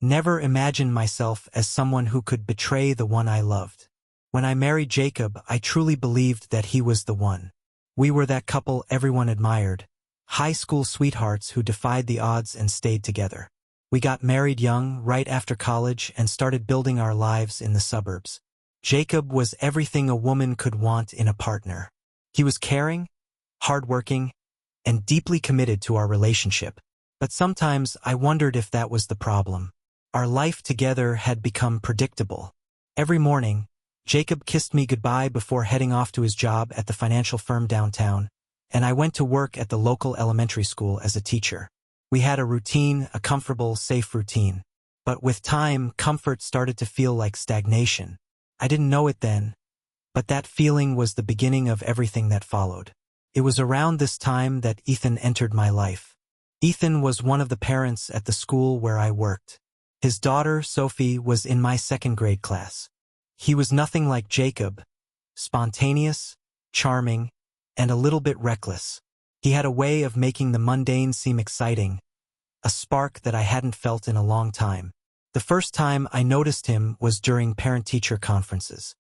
Never imagined myself as someone who could betray the one I loved. When I married Jacob, I truly believed that he was the one. We were that couple everyone admired, high school sweethearts who defied the odds and stayed together. We got married young, right after college, and started building our lives in the suburbs. Jacob was everything a woman could want in a partner. He was caring, hardworking, and deeply committed to our relationship. But sometimes I wondered if that was the problem. Our life together had become predictable. Every morning, Jacob kissed me goodbye before heading off to his job at the financial firm downtown, and I went to work at the local elementary school as a teacher. We had a routine, a comfortable, safe routine. But with time, comfort started to feel like stagnation. I didn't know it then, but that feeling was the beginning of everything that followed. It was around this time that Ethan entered my life. Ethan was one of the parents at the school where I worked. His daughter, Sophie, was in my second-grade class. He was nothing like Jacob, spontaneous, charming, and a little bit reckless. He had a way of making the mundane seem exciting, a spark that I hadn't felt in a long time. The first time I noticed him was during parent-teacher conferences.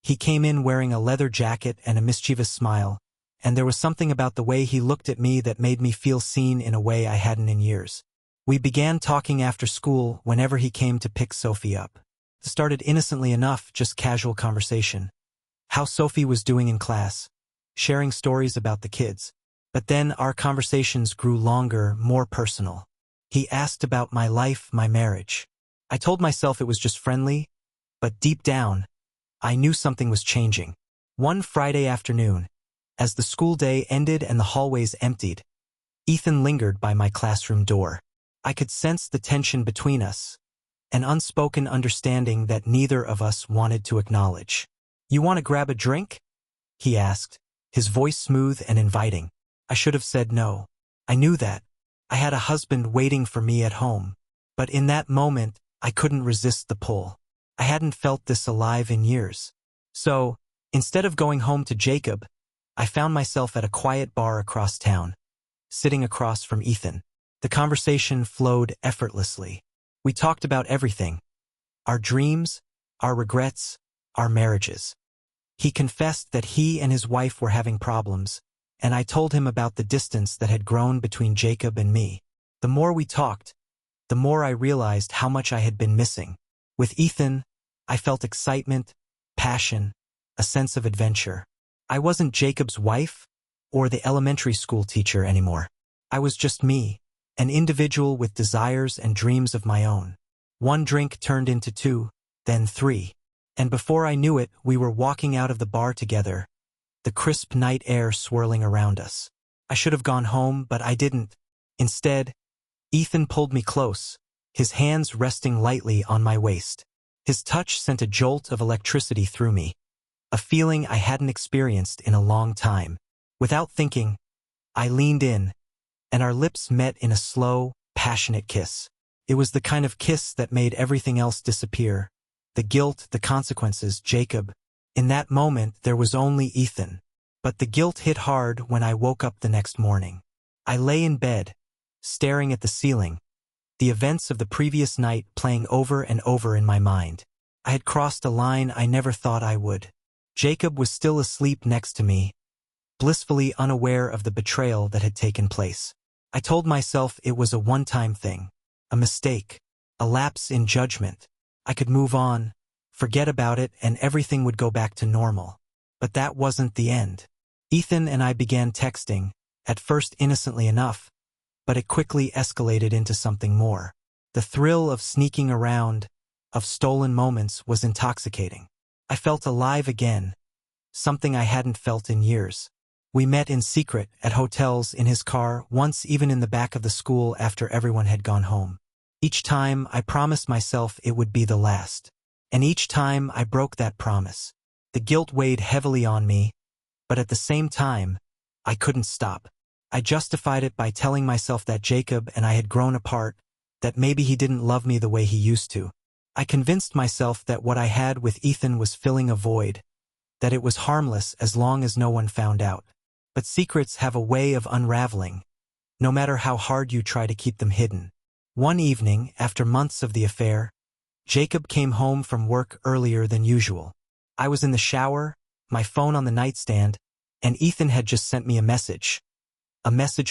He came in wearing a leather jacket and a mischievous smile, and there was something about the way he looked at me that made me feel seen in a way I hadn't in years. We began talking after school whenever he came to pick Sophie up. It started innocently enough, just casual conversation. How Sophie was doing in class, sharing stories about the kids. But then our conversations grew longer, more personal. He asked about my life, my marriage. I told myself it was just friendly, but deep down, I knew something was changing. One Friday afternoon, as the school day ended and the hallways emptied, Ethan lingered by my classroom door. I could sense the tension between us, an unspoken understanding that neither of us wanted to acknowledge. "You want to grab a drink?" he asked, his voice smooth and inviting. I should have said no. I knew that. I had a husband waiting for me at home. But in that moment, I couldn't resist the pull. I hadn't felt this alive in years. So, instead of going home to Jacob, I found myself at a quiet bar across town, sitting across from Ethan. The conversation flowed effortlessly. We talked about everything. Our dreams, our regrets, our marriages. He confessed that he and his wife were having problems, and I told him about the distance that had grown between Jacob and me. The more we talked, the more I realized how much I had been missing. With Ethan, I felt excitement, passion, a sense of adventure. I wasn't Jacob's wife or the elementary school teacher anymore. I was just me, an individual with desires and dreams of my own. One drink turned into two, then three. And before I knew it, we were walking out of the bar together, the crisp night air swirling around us. I should have gone home, but I didn't. Instead, Ethan pulled me close, his hands resting lightly on my waist. His touch sent a jolt of electricity through me, a feeling I hadn't experienced in a long time. Without thinking, I leaned in, and our lips met in a slow, passionate kiss. It was the kind of kiss that made everything else disappear. The guilt, the consequences, Jacob. In that moment, there was only Ethan. But the guilt hit hard when I woke up the next morning. I lay in bed, staring at the ceiling, the events of the previous night playing over and over in my mind. I had crossed a line I never thought I would. Jacob was still asleep next to me, blissfully unaware of the betrayal that had taken place. I told myself it was a one-time thing, a mistake, a lapse in judgment. I could move on, forget about it, and everything would go back to normal. But that wasn't the end. Ethan and I began texting, at first innocently enough, but it quickly escalated into something more. The thrill of sneaking around, of stolen moments, was intoxicating. I felt alive again, something I hadn't felt in years. We met in secret, at hotels, in his car, once even in the back of the school after everyone had gone home. Each time, I promised myself it would be the last. And each time, I broke that promise. The guilt weighed heavily on me, but at the same time, I couldn't stop. I justified it by telling myself that Jacob and I had grown apart, that maybe he didn't love me the way he used to. I convinced myself that what I had with Ethan was filling a void, that it was harmless as long as no one found out. But secrets have a way of unraveling, no matter how hard you try to keep them hidden. One evening, after months of the affair, Jacob came home from work earlier than usual. I was in the shower, my phone on the nightstand, and Ethan had just sent me a message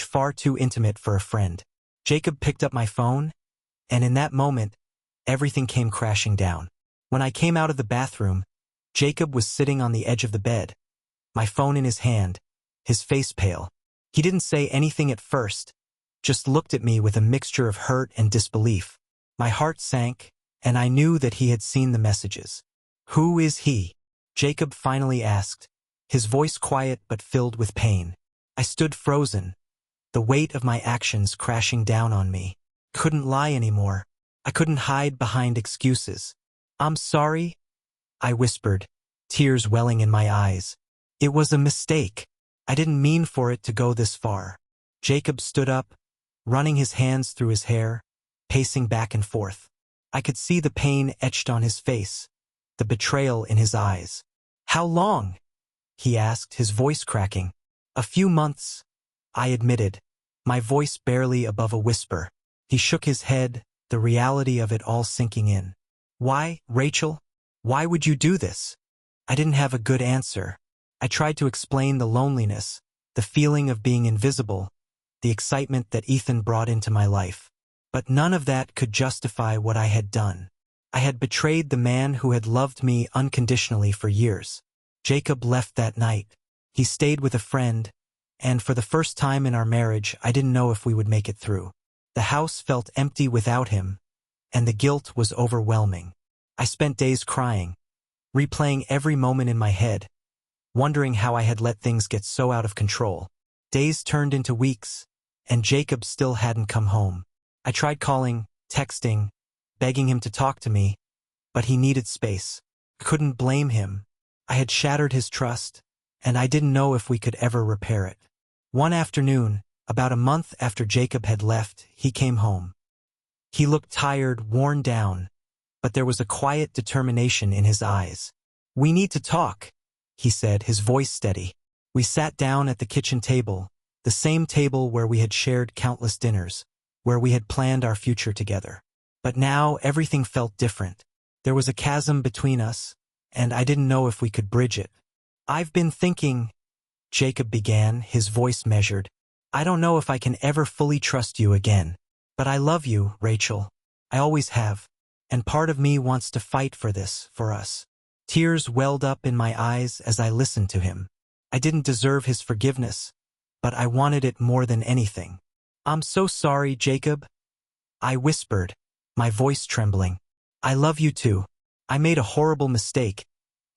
far too intimate for a friend. Jacob picked up my phone, and in that moment, everything came crashing down. When I came out of the bathroom, Jacob was sitting on the edge of the bed, my phone in his hand, his face pale. He didn't say anything at first, just looked at me with a mixture of hurt and disbelief. My heart sank, and I knew that he had seen the messages. "Who is he?" Jacob finally asked, his voice quiet but filled with pain. I stood frozen, the weight of my actions crashing down on me. Couldn't lie anymore. I couldn't hide behind excuses. "I'm sorry," I whispered, tears welling in my eyes. "It was a mistake. I didn't mean for it to go this far." Jacob stood up, running his hands through his hair, pacing back and forth. I could see the pain etched on his face, the betrayal in his eyes. "How long?" he asked, his voice cracking. "A few months," I admitted, my voice barely above a whisper. He shook his head, the reality of it all sinking in. "Why, Rachel? Why would you do this?" I didn't have a good answer. I tried to explain the loneliness, the feeling of being invisible, the excitement that Ethan brought into my life. But none of that could justify what I had done. I had betrayed the man who had loved me unconditionally for years. Jacob left that night. He stayed with a friend, and for the first time in our marriage, I didn't know if we would make it through. The house felt empty without him, and the guilt was overwhelming. I spent days crying, replaying every moment in my head, wondering how I had let things get so out of control. Days turned into weeks, and Jacob still hadn't come home. I tried calling, texting, begging him to talk to me, but he needed space. Couldn't blame him. I had shattered his trust, and I didn't know if we could ever repair it. One afternoon, about a month after Jacob had left, he came home. He looked tired, worn down, but there was a quiet determination in his eyes. "We need to talk," he said, his voice steady. We sat down at the kitchen table, the same table where we had shared countless dinners, where we had planned our future together. But now everything felt different. There was a chasm between us, and I didn't know if we could bridge it. "I've been thinking," Jacob began, his voice measured. "I don't know if I can ever fully trust you again. But I love you, Rachel. I always have. And part of me wants to fight for this, for us." Tears welled up in my eyes as I listened to him. I didn't deserve his forgiveness, but I wanted it more than anything. "I'm so sorry, Jacob," I whispered, my voice trembling. "I love you too. I made a horrible mistake,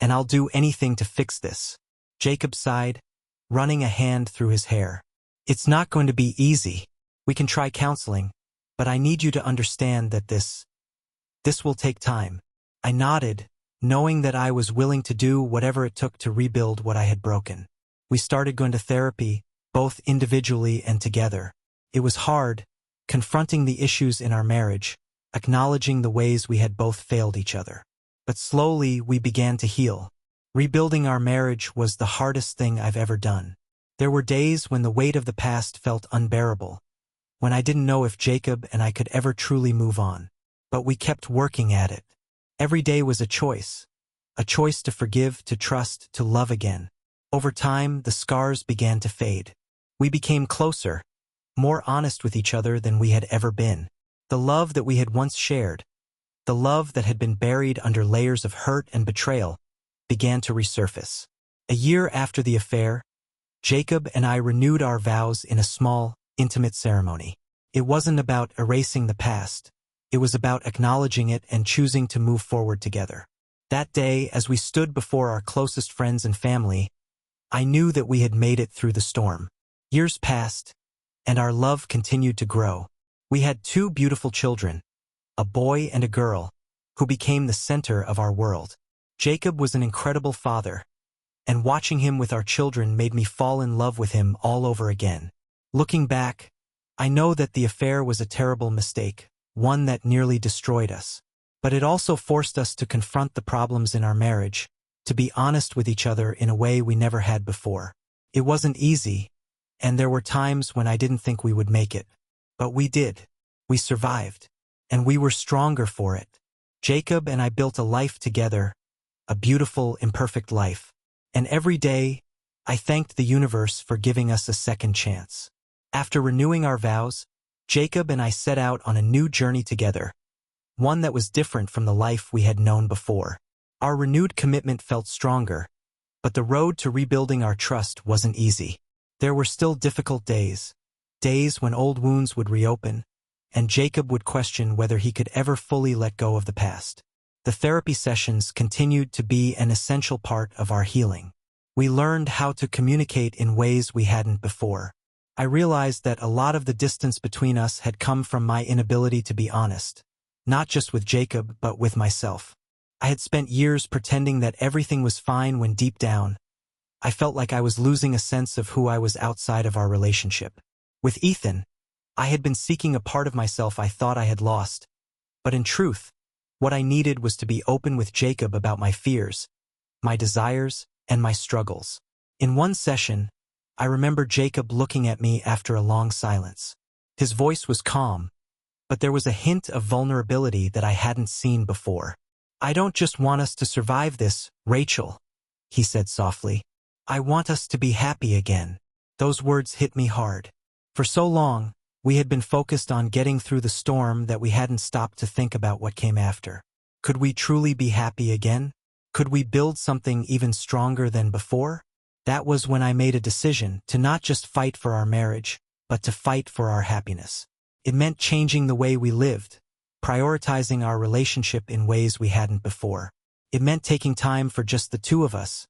and I'll do anything to fix this." Jacob sighed, running a hand through his hair. "It's not going to be easy. We can try counseling, but I need you to understand that this will take time." I nodded, knowing that I was willing to do whatever it took to rebuild what I had broken. We started going to therapy, both individually and together. It was hard, confronting the issues in our marriage, acknowledging the ways we had both failed each other. But slowly we began to heal. Rebuilding our marriage was the hardest thing I've ever done. There were days when the weight of the past felt unbearable, when I didn't know if Jacob and I could ever truly move on. But we kept working at it. Every day was a choice to forgive, to trust, to love again. Over time, the scars began to fade. We became closer, more honest with each other than we had ever been. The love that we had once shared, the love that had been buried under layers of hurt and betrayal, began to resurface. A year after the affair, Jacob and I renewed our vows in a small, intimate ceremony. It wasn't about erasing the past. It was about acknowledging it and choosing to move forward together. That day, as we stood before our closest friends and family, I knew that we had made it through the storm. Years passed, and our love continued to grow. We had 2 beautiful children, a boy and a girl, who became the center of our world. Jacob was an incredible father, and watching him with our children made me fall in love with him all over again. Looking back, I know that the affair was a terrible mistake, one that nearly destroyed us. But it also forced us to confront the problems in our marriage, to be honest with each other in a way we never had before. It wasn't easy, and there were times when I didn't think we would make it. But we did. We survived. And we were stronger for it. Jacob and I built a life together, a beautiful, imperfect life. And every day, I thanked the universe for giving us a second chance. After renewing our vows, Jacob and I set out on a new journey together, one that was different from the life we had known before. Our renewed commitment felt stronger, but the road to rebuilding our trust wasn't easy. There were still difficult days, days when old wounds would reopen, and Jacob would question whether he could ever fully let go of the past. The therapy sessions continued to be an essential part of our healing. We learned how to communicate in ways we hadn't before. I realized that a lot of the distance between us had come from my inability to be honest, not just with Jacob but with myself. I had spent years pretending that everything was fine when deep down, I felt like I was losing a sense of who I was outside of our relationship. With Ethan, I had been seeking a part of myself I thought I had lost, but in truth, what I needed was to be open with Jacob about my fears, my desires, and my struggles. In one session, I remember Jacob looking at me after a long silence. His voice was calm, but there was a hint of vulnerability that I hadn't seen before. "I don't just want us to survive this, Rachel," he said softly. "I want us to be happy again." Those words hit me hard. For so long, we had been focused on getting through the storm that we hadn't stopped to think about what came after. Could we truly be happy again? Could we build something even stronger than before? That was when I made a decision to not just fight for our marriage, but to fight for our happiness. It meant changing the way we lived, prioritizing our relationship in ways we hadn't before. It meant taking time for just the two of us,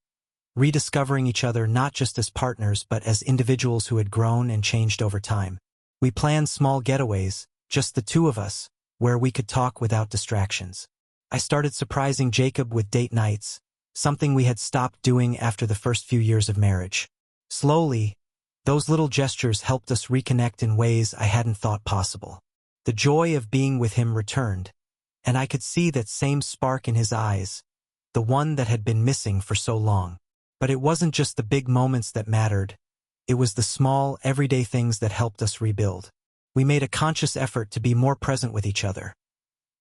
rediscovering each other not just as partners but as individuals who had grown and changed over time. We planned small getaways, just the two of us, where we could talk without distractions. I started surprising Jacob with date nights, something we had stopped doing after the first few years of marriage. Slowly, those little gestures helped us reconnect in ways I hadn't thought possible. The joy of being with him returned, and I could see that same spark in his eyes, the one that had been missing for so long. But it wasn't just the big moments that mattered. It was the small, everyday things that helped us rebuild. We made a conscious effort to be more present with each other,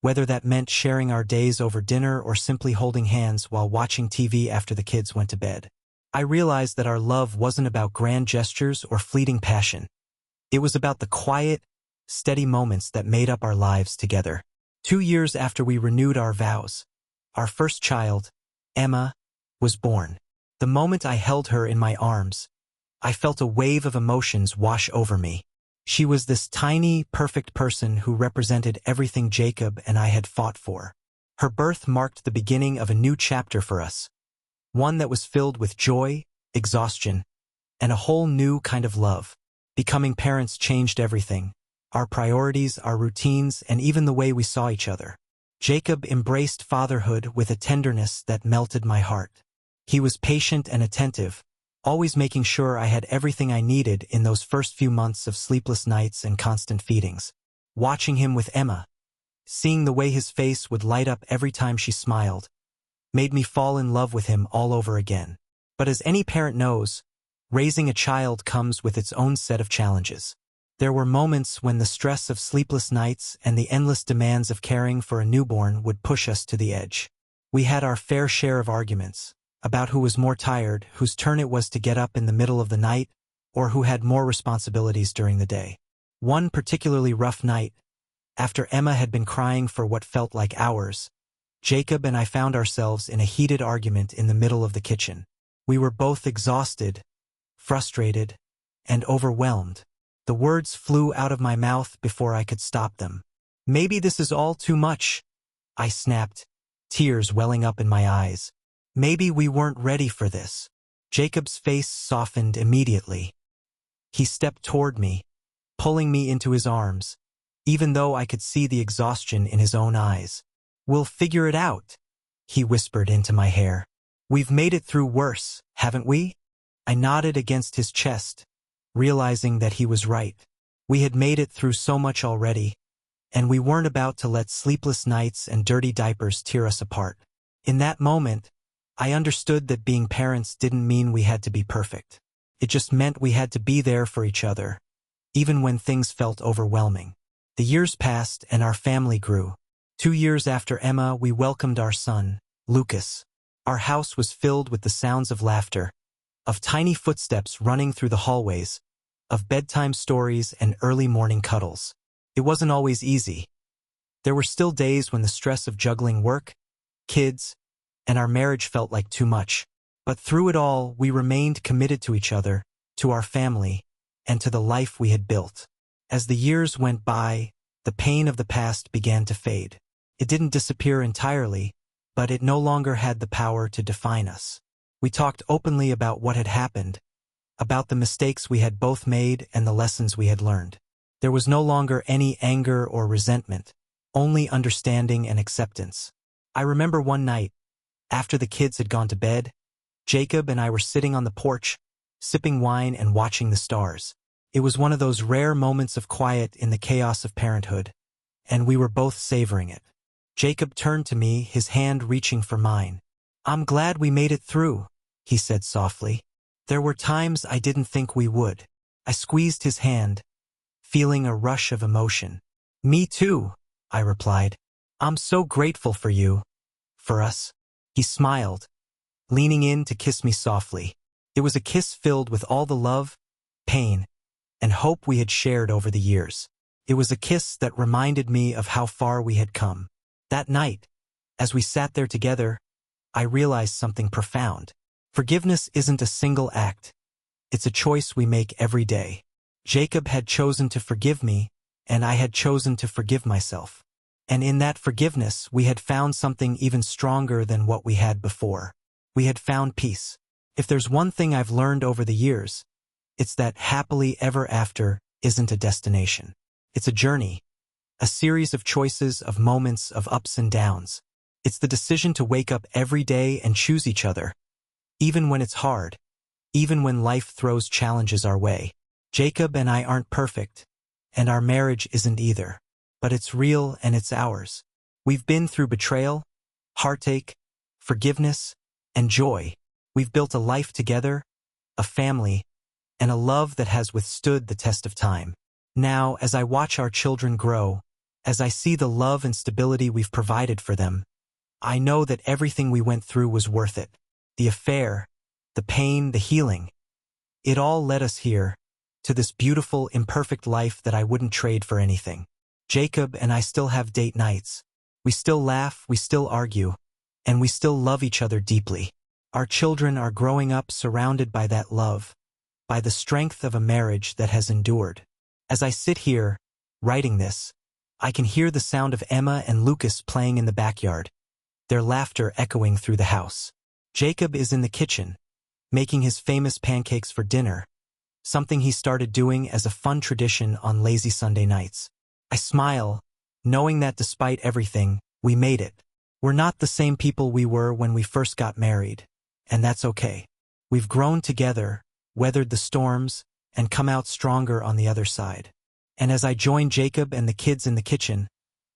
whether that meant sharing our days over dinner or simply holding hands while watching TV after the kids went to bed. I realized that our love wasn't about grand gestures or fleeting passion. It was about the quiet, steady moments that made up our lives together. 2 years after we renewed our vows, our first child, Emma, was born. The moment I held her in my arms, I felt a wave of emotions wash over me. She was this tiny, perfect person who represented everything Jacob and I had fought for. Her birth marked the beginning of a new chapter for us, one that was filled with joy, exhaustion, and a whole new kind of love. Becoming parents changed everything, our priorities, our routines, and even the way we saw each other. Jacob embraced fatherhood with a tenderness that melted my heart. He was patient and attentive, always making sure I had everything I needed in those first few months of sleepless nights and constant feedings. Watching him with Emma, seeing the way his face would light up every time she smiled, made me fall in love with him all over again. But as any parent knows, raising a child comes with its own set of challenges. There were moments when the stress of sleepless nights and the endless demands of caring for a newborn would push us to the edge. We had our fair share of arguments about who was more tired, whose turn it was to get up in the middle of the night, or who had more responsibilities during the day. One particularly rough night, after Emma had been crying for what felt like hours, Jacob and I found ourselves in a heated argument in the middle of the kitchen. We were both exhausted, frustrated, and overwhelmed. The words flew out of my mouth before I could stop them. "Maybe this is all too much," I snapped, tears welling up in my eyes. "Maybe we weren't ready for this." Jacob's face softened immediately. He stepped toward me, pulling me into his arms, even though I could see the exhaustion in his own eyes. "We'll figure it out," he whispered into my hair. "We've made it through worse, haven't we?" I nodded against his chest, realizing that he was right. We had made it through so much already, and we weren't about to let sleepless nights and dirty diapers tear us apart. In that moment, I understood that being parents didn't mean we had to be perfect. It just meant we had to be there for each other, even when things felt overwhelming. The years passed and our family grew. 2 years after Emma, we welcomed our son, Lucas. Our house was filled with the sounds of laughter, of tiny footsteps running through the hallways, of bedtime stories and early morning cuddles. It wasn't always easy. There were still days when the stress of juggling work, kids, and our marriage felt like too much. But through it all, we remained committed to each other, to our family, and to the life we had built. As the years went by, the pain of the past began to fade. It didn't disappear entirely, but it no longer had the power to define us. We talked openly about what had happened, about the mistakes we had both made and the lessons we had learned. There was no longer any anger or resentment, only understanding and acceptance. I remember one night, after the kids had gone to bed, Jacob and I were sitting on the porch, sipping wine and watching the stars. It was one of those rare moments of quiet in the chaos of parenthood, and we were both savoring it. Jacob turned to me, his hand reaching for mine. "I'm glad we made it through," he said softly. "There were times I didn't think we would." I squeezed his hand, feeling a rush of emotion. "Me too," I replied. "I'm so grateful for you, for us." He smiled, leaning in to kiss me softly. It was a kiss filled with all the love, pain, and hope we had shared over the years. It was a kiss that reminded me of how far we had come. That night, as we sat there together, I realized something profound. Forgiveness isn't a single act. It's a choice we make every day. Jacob had chosen to forgive me, and I had chosen to forgive myself. And in that forgiveness, we had found something even stronger than what we had before. We had found peace. If there's one thing I've learned over the years, it's that happily ever after isn't a destination. It's a journey, a series of choices, of moments, of ups and downs. It's the decision to wake up every day and choose each other, even when it's hard, even when life throws challenges our way. Jacob and I aren't perfect, and our marriage isn't either, but it's real and it's ours. We've been through betrayal, heartache, forgiveness, and joy. We've built a life together, a family, and a love that has withstood the test of time. Now, as I watch our children grow, as I see the love and stability we've provided for them, I know that everything we went through was worth it. The affair, the pain, the healing. It all led us here, to this beautiful, imperfect life that I wouldn't trade for anything. Jacob and I still have date nights. We still laugh, we still argue, and we still love each other deeply. Our children are growing up surrounded by that love, by the strength of a marriage that has endured. As I sit here, writing this, I can hear the sound of Emma and Lucas playing in the backyard, their laughter echoing through the house. Jacob is in the kitchen, making his famous pancakes for dinner, something he started doing as a fun tradition on lazy Sunday nights. I smile, knowing that despite everything, we made it. We're not the same people we were when we first got married, and that's okay. We've grown together, weathered the storms, and come out stronger on the other side. And as I join Jacob and the kids in the kitchen,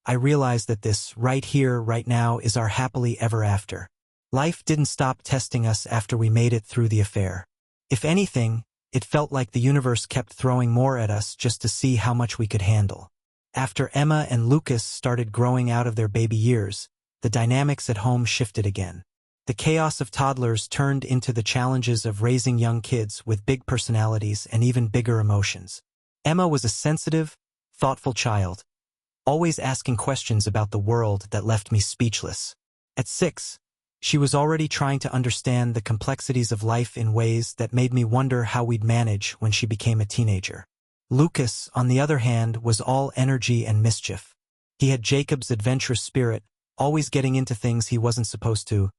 I realize that this, right here, right now, is our happily ever after. Life didn't stop testing us after we made it through the affair. If anything, it felt like the universe kept throwing more at us just to see how much we could handle. After Emma and Lucas started growing out of their baby years, the dynamics at home shifted again. The chaos of toddlers turned into the challenges of raising young kids with big personalities and even bigger emotions. Emma was a sensitive, thoughtful child, always asking questions about the world that left me speechless. At 6, she was already trying to understand the complexities of life in ways that made me wonder how we'd manage when she became a teenager. Lucas, on the other hand, was all energy and mischief. He had Jacob's adventurous spirit, always getting into things he wasn't supposed to,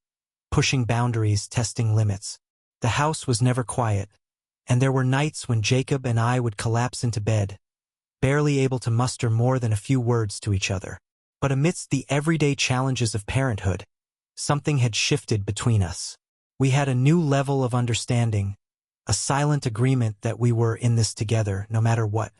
pushing boundaries, testing limits. The house was never quiet, and there were nights when Jacob and I would collapse into bed, barely able to muster more than a few words to each other. But amidst the everyday challenges of parenthood, something had shifted between us. We had a new level of understanding, a silent agreement that we were in this together, no matter what.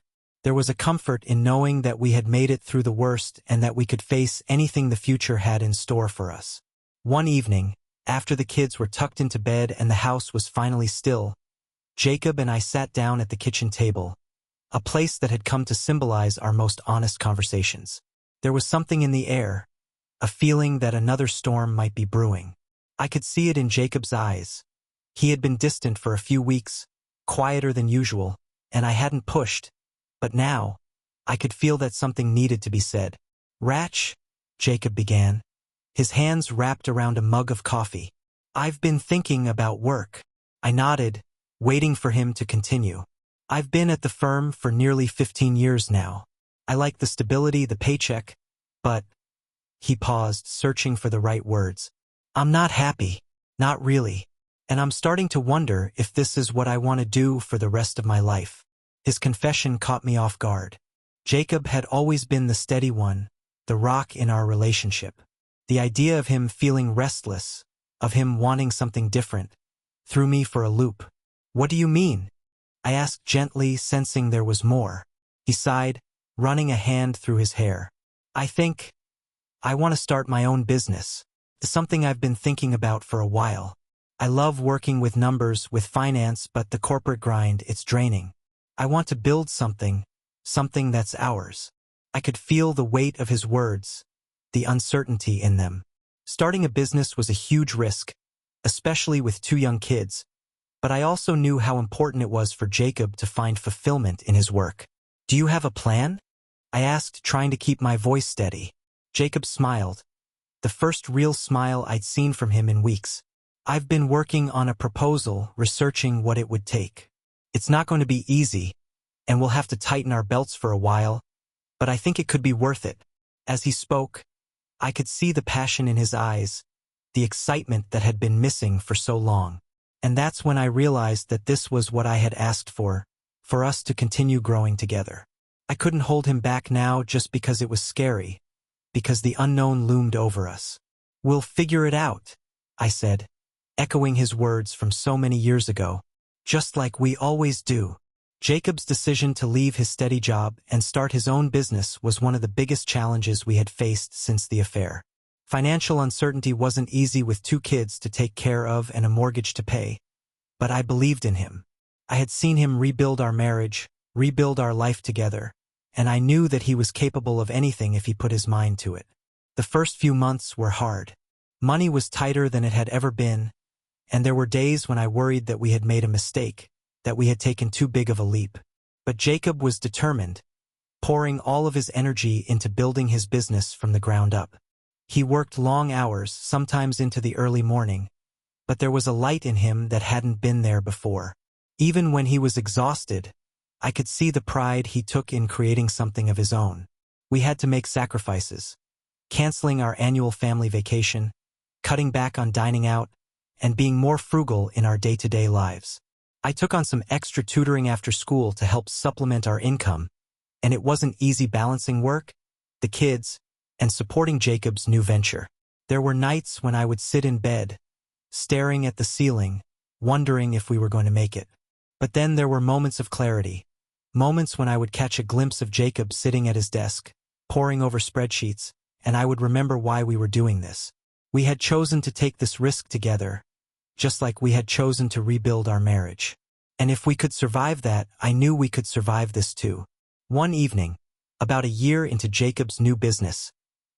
There was a comfort in knowing that we had made it through the worst and that we could face anything the future had in store for us. One evening, after the kids were tucked into bed and the house was finally still, Jacob and I sat down at the kitchen table, a place that had come to symbolize our most honest conversations. There was something in the air, a feeling that another storm might be brewing. I could see it in Jacob's eyes. He had been distant for a few weeks, quieter than usual, and I hadn't pushed. But now, I could feel that something needed to be said. "Ratch," Jacob began, his hands wrapped around a mug of coffee. "I've been thinking about work." I nodded, waiting for him to continue. "I've been at the firm for nearly 15 years now. I like the stability, the paycheck, but—" He paused, searching for the right words. "I'm not happy. Not really. And I'm starting to wonder if this is what I want to do for the rest of my life." His confession caught me off guard. Jacob had always been the steady one, the rock in our relationship. The idea of him feeling restless, of him wanting something different, threw me for a loop. "What do you mean?" I asked gently, sensing there was more. He sighed, running a hand through his hair. I want to start my own business. It's something I've been thinking about for a while. I love working with numbers, with finance, but the corporate grind, it's draining. I want to build something that's ours." I could feel the weight of his words, the uncertainty in them. Starting a business was a huge risk, especially with 2 young kids, but I also knew how important it was for Jacob to find fulfillment in his work. "Do you have a plan?" I asked, trying to keep my voice steady. Jacob smiled, the first real smile I'd seen from him in weeks. "I've been working on a proposal, researching what it would take. It's not going to be easy, and we'll have to tighten our belts for a while, but I think it could be worth it." As he spoke, I could see the passion in his eyes, the excitement that had been missing for so long. And that's when I realized that this was what I had asked for us to continue growing together. I couldn't hold him back now just because it was scary, because the unknown loomed over us. "We'll figure it out," I said, echoing his words from so many years ago. "Just like we always do." Jacob's decision to leave his steady job and start his own business was one of the biggest challenges we had faced since the affair. Financial uncertainty wasn't easy with 2 kids to take care of and a mortgage to pay, but I believed in him. I had seen him rebuild our marriage, rebuild our life together, and I knew that he was capable of anything if he put his mind to it. The first few months were hard. Money was tighter than it had ever been, and there were days when I worried that we had made a mistake, that we had taken too big of a leap. But Jacob was determined, pouring all of his energy into building his business from the ground up. He worked long hours, sometimes into the early morning, but there was a light in him that hadn't been there before. Even when he was exhausted, I could see the pride he took in creating something of his own. We had to make sacrifices, canceling our annual family vacation, cutting back on dining out, and being more frugal in our day-to-day lives. I took on some extra tutoring after school to help supplement our income, and it wasn't easy balancing work, the kids, and supporting Jacob's new venture. There were nights when I would sit in bed, staring at the ceiling, wondering if we were going to make it. But then there were moments of clarity, moments when I would catch a glimpse of Jacob sitting at his desk, poring over spreadsheets, and I would remember why we were doing this. We had chosen to take this risk together, just like we had chosen to rebuild our marriage. And if we could survive that, I knew we could survive this too. One evening, about a year into Jacob's new business,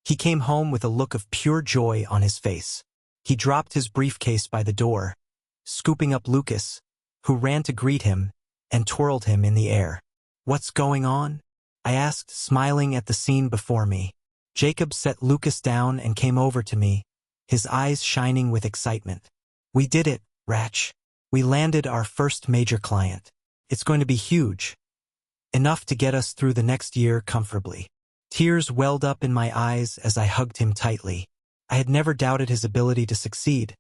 he came home with a look of pure joy on his face. He dropped his briefcase by the door, scooping up Lucas, who ran to greet him and twirled him in the air. "What's going on?" I asked, smiling at the scene before me. Jacob set Lucas down and came over to me, his eyes shining with excitement. "We did it, Ratch. We landed our first major client. It's going to be huge. Enough to get us through the next year comfortably." Tears welled up in my eyes as I hugged him tightly. I had never doubted his ability to succeed,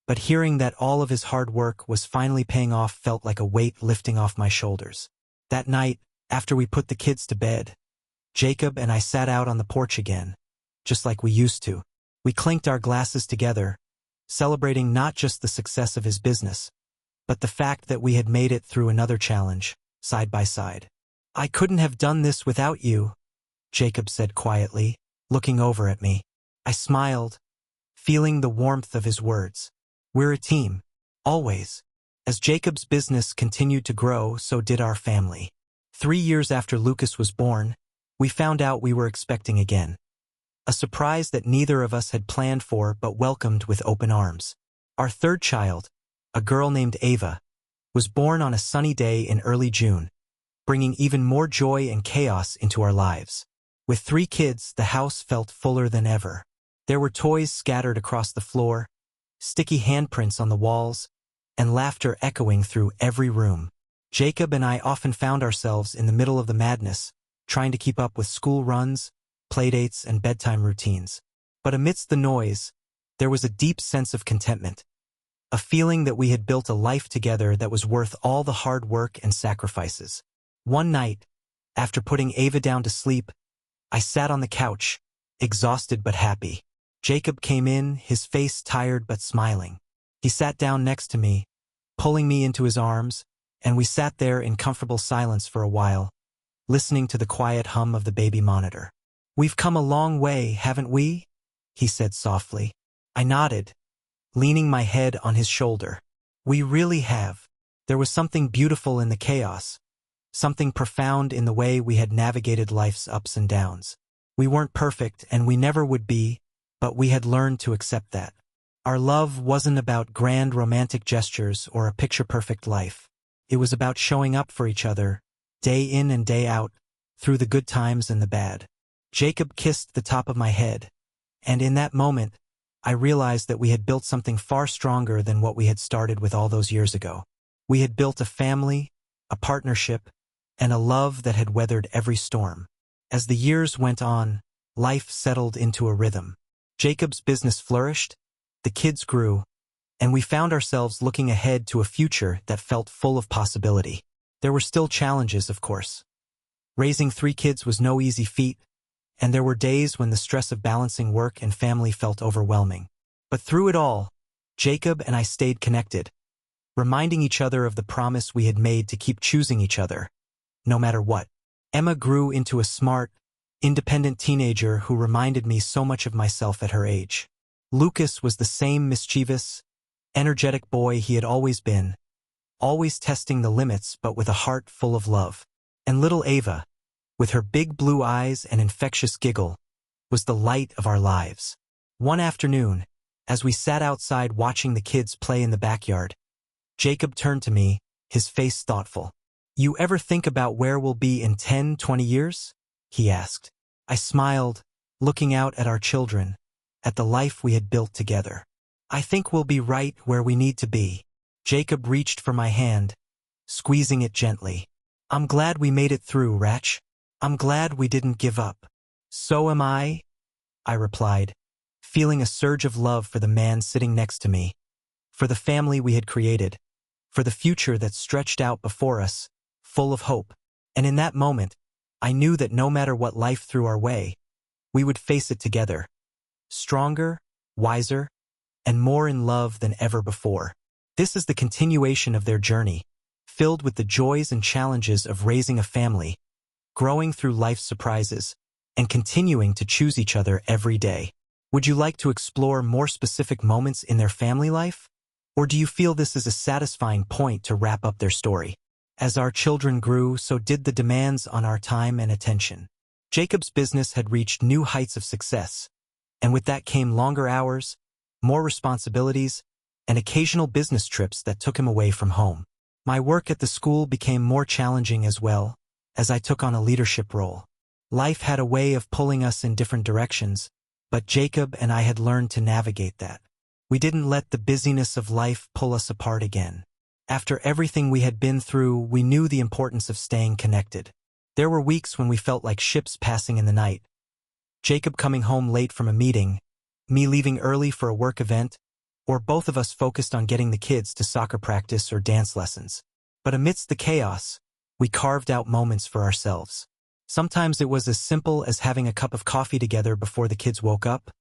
but hearing that all of his hard work was finally paying off felt like a weight lifting off my shoulders. That night, after we put the kids to bed, Jacob and I sat out on the porch again, just like we used to. We clinked our glasses together, celebrating not just the success of his business, but the fact that we had made it through another challenge, side by side. "I couldn't have done this without you," Jacob said quietly, looking over at me. I smiled, feeling the warmth of his words. "We're a team, always." As Jacob's business continued to grow, so did our family. 3 years after Lucas was born, we found out we were expecting again. A surprise that neither of us had planned for but welcomed with open arms. Our third child, a girl named Ava, was born on a sunny day in early June, bringing even more joy and chaos into our lives. With 3 kids, the house felt fuller than ever. There were toys scattered across the floor, sticky handprints on the walls, and laughter echoing through every room. Jacob and I often found ourselves in the middle of the madness, trying to keep up with school runs, playdates, and bedtime routines. But amidst the noise, there was a deep sense of contentment, a feeling that we had built a life together that was worth all the hard work and sacrifices. One night, after putting Ava down to sleep, I sat on the couch, exhausted but happy. Jacob came in, his face tired but smiling. He sat down next to me, pulling me into his arms, and we sat there in comfortable silence for a while, listening to the quiet hum of the baby monitor. "We've come a long way, haven't we?" he said softly. I nodded, leaning my head on his shoulder. "We really have." There was something beautiful in the chaos, something profound in the way we had navigated life's ups and downs. We weren't perfect, and we never would be, but we had learned to accept that. Our love wasn't about grand romantic gestures or a picture-perfect life. It was about showing up for each other, day in and day out, through the good times and the bad. Jacob kissed the top of my head, and in that moment, I realized that we had built something far stronger than what we had started with all those years ago. We had built a family, a partnership, and a love that had weathered every storm. As the years went on, life settled into a rhythm. Jacob's business flourished, the kids grew, and we found ourselves looking ahead to a future that felt full of possibility. There were still challenges, of course. Raising 3 kids was no easy feat, and there were days when the stress of balancing work and family felt overwhelming. But through it all, Jacob and I stayed connected, reminding each other of the promise we had made to keep choosing each other, no matter what. Emma grew into a smart, independent teenager who reminded me so much of myself at her age. Lucas was the same mischievous, energetic boy he had always been, always testing the limits but with a heart full of love. And little Ava, with her big blue eyes and infectious giggle, was the light of our lives. One afternoon, as we sat outside watching the kids play in the backyard, Jacob turned to me, his face thoughtful. "You ever think about where we'll be in 10, 20 years? He asked. I smiled, looking out at our children, at the life we had built together. "I think we'll be right where we need to be." Jacob reached for my hand, squeezing it gently. "I'm glad we made it through, Ratch. I'm glad we didn't give up." "So am I," I replied, feeling a surge of love for the man sitting next to me, for the family we had created, for the future that stretched out before us, full of hope. And in that moment, I knew that no matter what life threw our way, we would face it together, stronger, wiser, and more in love than ever before. This is the continuation of their journey, filled with the joys and challenges of raising a family, growing through life's surprises, and continuing to choose each other every day. Would you like to explore more specific moments in their family life? Or do you feel this is a satisfying point to wrap up their story? As our children grew, so did the demands on our time and attention. Jacob's business had reached new heights of success, and with that came longer hours, more responsibilities, and occasional business trips that took him away from home. My work at the school became more challenging as well, as I took on a leadership role. Life had a way of pulling us in different directions, but Jacob and I had learned to navigate that. We didn't let the busyness of life pull us apart again. After everything we had been through, we knew the importance of staying connected. There were weeks when we felt like ships passing in the night. Jacob coming home late from a meeting, me leaving early for a work event, or both of us focused on getting the kids to soccer practice or dance lessons. But amidst the chaos, we carved out moments for ourselves. Sometimes it was as simple as having a cup of coffee together before the kids woke up,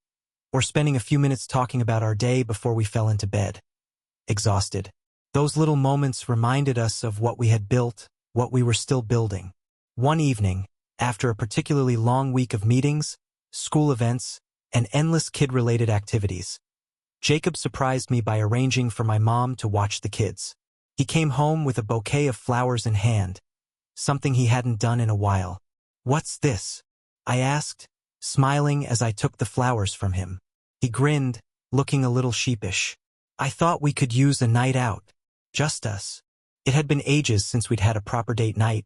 or spending a few minutes talking about our day before we fell into bed, exhausted. Those little moments reminded us of what we had built, what we were still building. One evening, after a particularly long week of meetings, school events, and endless kid-related activities, Jacob surprised me by arranging for my mom to watch the kids. He came home with a bouquet of flowers in hand, something he hadn't done in a while. "What's this?" I asked, smiling as I took the flowers from him. He grinned, looking a little sheepish. "I thought we could use a night out. Just us." It had been ages since we'd had a proper date night,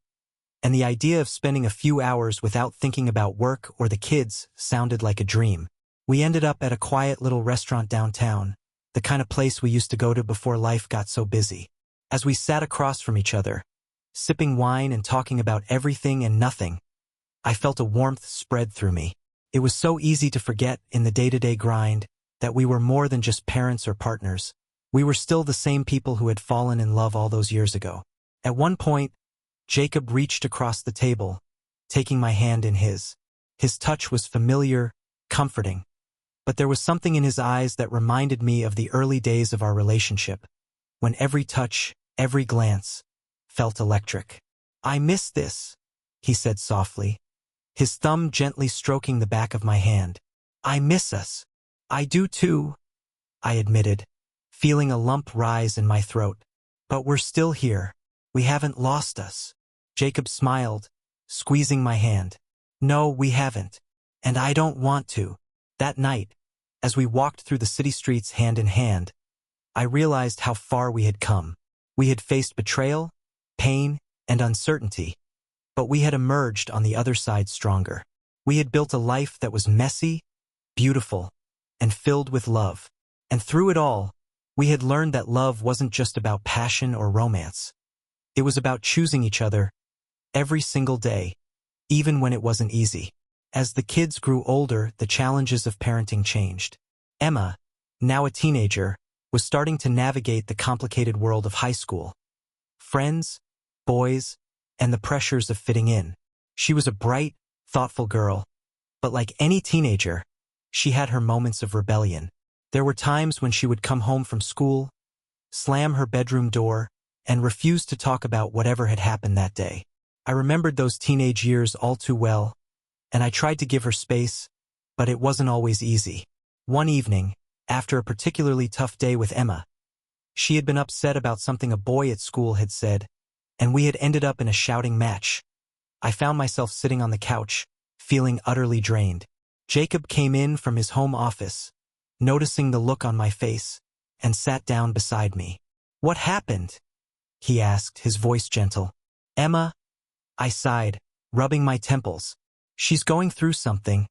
and the idea of spending a few hours without thinking about work or the kids sounded like a dream. We ended up at a quiet little restaurant downtown, the kind of place we used to go to before life got so busy. As we sat across from each other, sipping wine and talking about everything and nothing, I felt a warmth spread through me. It was so easy to forget in the day-to-day grind that we were more than just parents or partners. We were still the same people who had fallen in love all those years ago. At one point, Jacob reached across the table, taking my hand in his. His touch was familiar, comforting, but there was something in his eyes that reminded me of the early days of our relationship, when every touch, every glance, felt electric. "I miss this," he said softly, his thumb gently stroking the back of my hand. "I miss us." "I do too," I admitted, feeling a lump rise in my throat. "But we're still here. We haven't lost us." Jacob smiled, squeezing my hand. "No, we haven't. And I don't want to." That night, as we walked through the city streets hand in hand, I realized how far we had come. We had faced betrayal, pain, and uncertainty, but we had emerged on the other side stronger. We had built a life that was messy, beautiful, and filled with love. And through it all, we had learned that love wasn't just about passion or romance. It was about choosing each other every single day, even when it wasn't easy. As the kids grew older, the challenges of parenting changed. Emma, now a teenager, was starting to navigate the complicated world of high school. Friends, boys, and the pressures of fitting in. She was a bright, thoughtful girl, but like any teenager, she had her moments of rebellion. There were times when she would come home from school, slam her bedroom door, and refuse to talk about whatever had happened that day. I remembered those teenage years all too well, and I tried to give her space, but it wasn't always easy. One evening, after a particularly tough day with Emma, she had been upset about something a boy at school had said, and we had ended up in a shouting match. I found myself sitting on the couch, feeling utterly drained. Jacob came in from his home office, noticing the look on my face, and sat down beside me. "What happened?" he asked, his voice gentle. "Emma," I sighed, rubbing my temples. "She's going through something,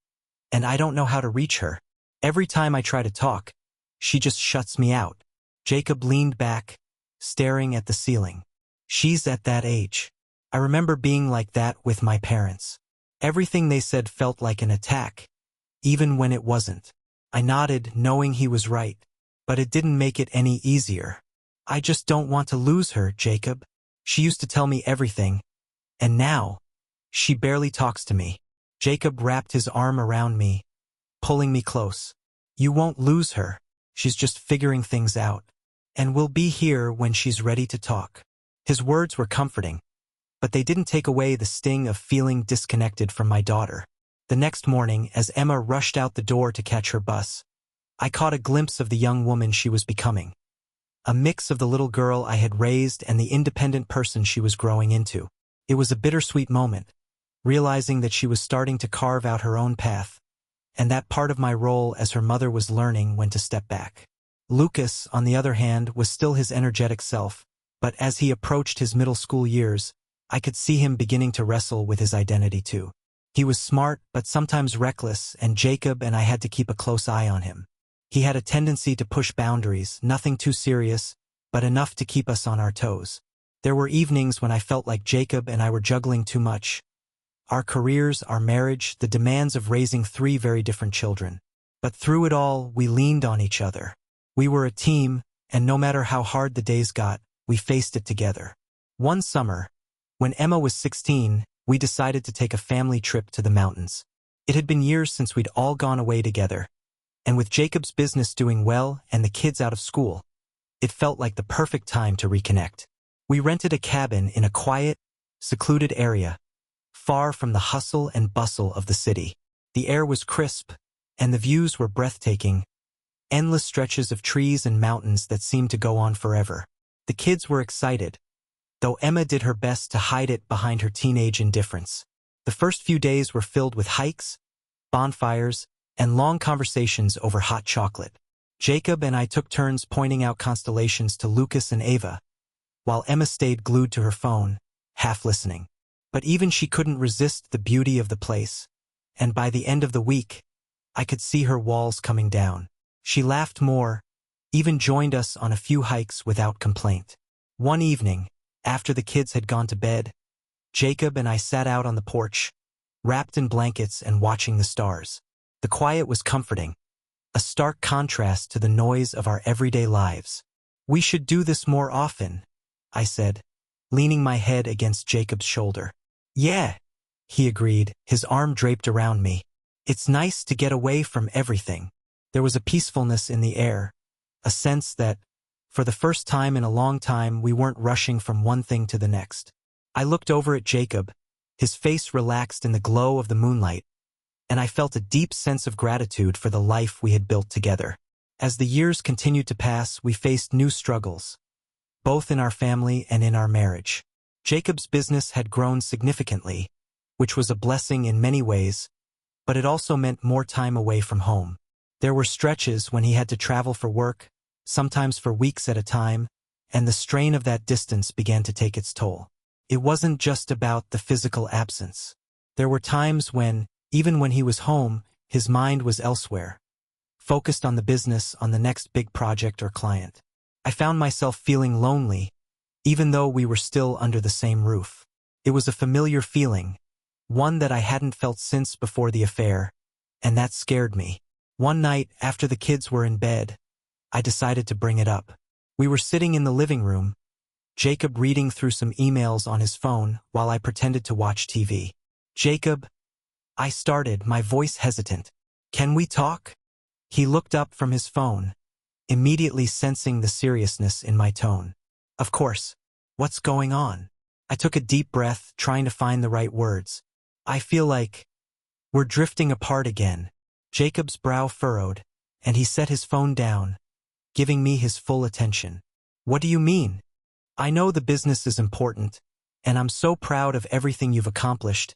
and I don't know how to reach her. Every time I try to talk, she just shuts me out." Jacob leaned back, staring at the ceiling. "She's at that age. I remember being like that with my parents. Everything they said felt like an attack, even when it wasn't." I nodded, knowing he was right, but it didn't make it any easier. "I just don't want to lose her, Jacob. She used to tell me everything, and now, she barely talks to me." Jacob wrapped his arm around me, pulling me close. "You won't lose her. She's just figuring things out, and we'll be here when she's ready to talk." His words were comforting, but they didn't take away the sting of feeling disconnected from my daughter. The next morning, as Emma rushed out the door to catch her bus, I caught a glimpse of the young woman she was becoming. A mix of the little girl I had raised and the independent person she was growing into. It was a bittersweet moment, realizing that she was starting to carve out her own path, and that part of my role as her mother was learning when to step back. Lucas, on the other hand, was still his energetic self, but as he approached his middle school years, I could see him beginning to wrestle with his identity too. He was smart, but sometimes reckless, and Jacob and I had to keep a close eye on him. He had a tendency to push boundaries, nothing too serious, but enough to keep us on our toes. There were evenings when I felt like Jacob and I were juggling too much. Our careers, our marriage, the demands of raising 3 very different children. But through it all, we leaned on each other. We were a team, and no matter how hard the days got, we faced it together. One summer, when Emma was 16, we decided to take a family trip to the mountains. It had been years since we'd all gone away together, and with Jacob's business doing well and the kids out of school, it felt like the perfect time to reconnect. We rented a cabin in a quiet, secluded area, far from the hustle and bustle of the city. The air was crisp, and the views were breathtaking, endless stretches of trees and mountains that seemed to go on forever. The kids were excited, though Emma did her best to hide it behind her teenage indifference. The first few days were filled with hikes, bonfires, and long conversations over hot chocolate. Jacob and I took turns pointing out constellations to Lucas and Ava, while Emma stayed glued to her phone, half listening. But even she couldn't resist the beauty of the place, and by the end of the week, I could see her walls coming down. She laughed more, even joined us on a few hikes without complaint. One evening, after the kids had gone to bed, Jacob and I sat out on the porch, wrapped in blankets and watching the stars. The quiet was comforting, a stark contrast to the noise of our everyday lives. "We should do this more often," I said, leaning my head against Jacob's shoulder. "Yeah," he agreed, his arm draped around me. "It's nice to get away from everything." There was a peacefulness in the air, a sense that, for the first time in a long time, we weren't rushing from one thing to the next. I looked over at Jacob, his face relaxed in the glow of the moonlight, and I felt a deep sense of gratitude for the life we had built together. As the years continued to pass, we faced new struggles, both in our family and in our marriage. Jacob's business had grown significantly, which was a blessing in many ways, but it also meant more time away from home. There were stretches when he had to travel for work, sometimes for weeks at a time, and the strain of that distance began to take its toll. It wasn't just about the physical absence. There were times when, even when he was home, his mind was elsewhere, focused on the business, on the next big project or client. I found myself feeling lonely, even though we were still under the same roof. It was a familiar feeling, one that I hadn't felt since before the affair, and that scared me. One night, after the kids were in bed, I decided to bring it up. We were sitting in the living room, Jacob reading through some emails on his phone while I pretended to watch TV. "Jacob," I started, my voice hesitant. "Can we talk?" He looked up from his phone, immediately sensing the seriousness in my tone. "Of course. What's going on?" I took a deep breath, trying to find the right words. "I feel like we're drifting apart again." Jacob's brow furrowed, and he set his phone down, giving me his full attention. "What do you mean? I know the business is important, and I'm so proud of everything you've accomplished,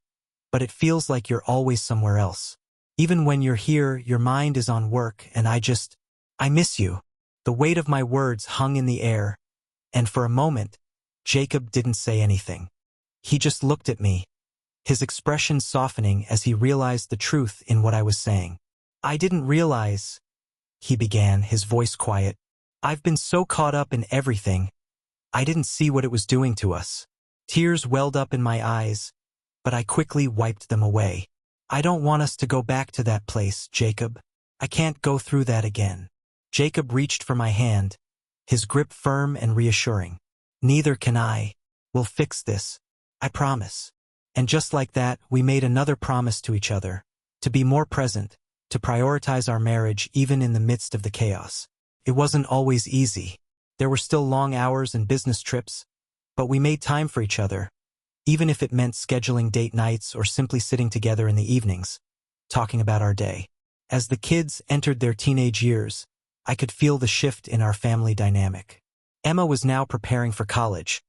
but it feels like you're always somewhere else. Even when you're here, your mind is on work, and I miss you." The weight of my words hung in the air, and for a moment, Jacob didn't say anything. He just looked at me, his expression softening as he realized the truth in what I was saying. "I didn't realize," he began, his voice quiet. "I've been so caught up in everything. I didn't see what it was doing to us." Tears welled up in my eyes, but I quickly wiped them away. "I don't want us to go back to that place, Jacob. I can't go through that again." Jacob reached for my hand, his grip firm and reassuring. "Neither can I. We'll fix this. I promise." And just like that, we made another promise to each other, to be more present, to prioritize our marriage even in the midst of the chaos. It wasn't always easy. There were still long hours and business trips, but we made time for each other, even if it meant scheduling date nights or simply sitting together in the evenings, talking about our day. As the kids entered their teenage years, I could feel the shift in our family dynamic. Emma was now preparing for college,